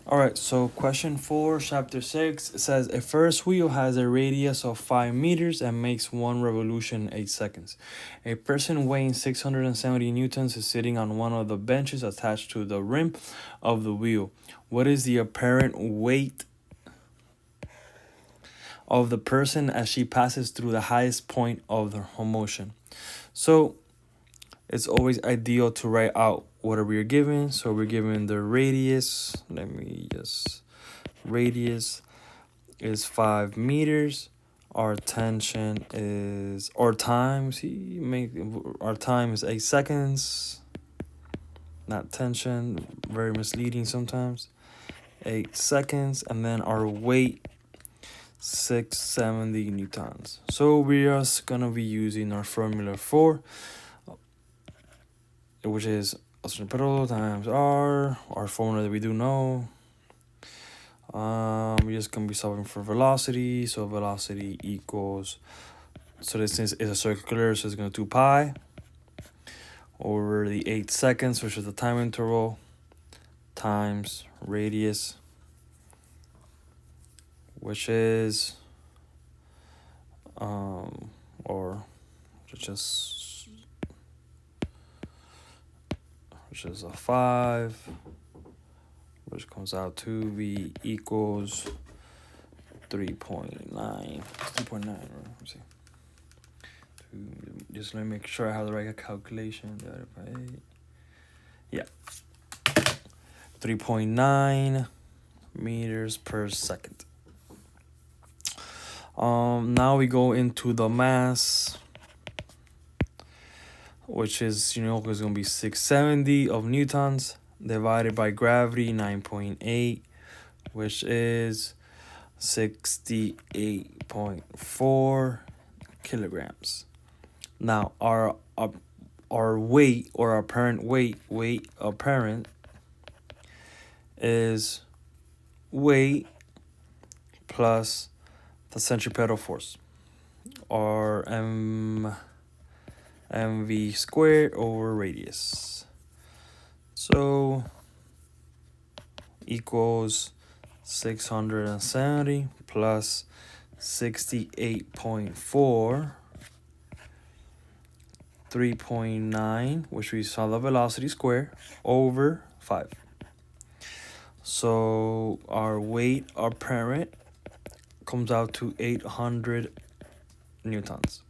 All right, so question 4, chapter 6 says a Ferris wheel has a radius of 5 meters and makes one revolution in 8 seconds. A person weighing 670 newtons is sitting on one of the benches attached to the rim of the wheel. What is the apparent weight of the person as she passes through the highest point of her motion? So it's always ideal to write out what we're given. So we're given the radius. Radius is 5 meters. Our tension is our time is 8 seconds. Not tension, very misleading sometimes. 8 seconds, and then our weight 670 newtons. So we are gonna be using our formula for, which is centripetal times r, our formula that we do know. We're just gonna be solving for velocity. So velocity equals, so this is a circular, so it's gonna 2 pi over the 8 seconds, which is the time interval, times radius, which is which is a 5, which comes out to be equals 3.9. 3.9, right? Let's see. Just let me make sure I have the right calculation. Divided by 8. Yeah. 3.9 meters per second. Now we go into the mass, which is, is going to be 670 of newtons divided by gravity, 9.8, which is 68.4 kilograms. Now, our weight, or our apparent weight is weight plus the centripetal force, or mv squared over radius. So equals 670 plus 68.4, 3.9, which we saw the velocity square, over 5. So our weight apparent comes out to 800 newtons.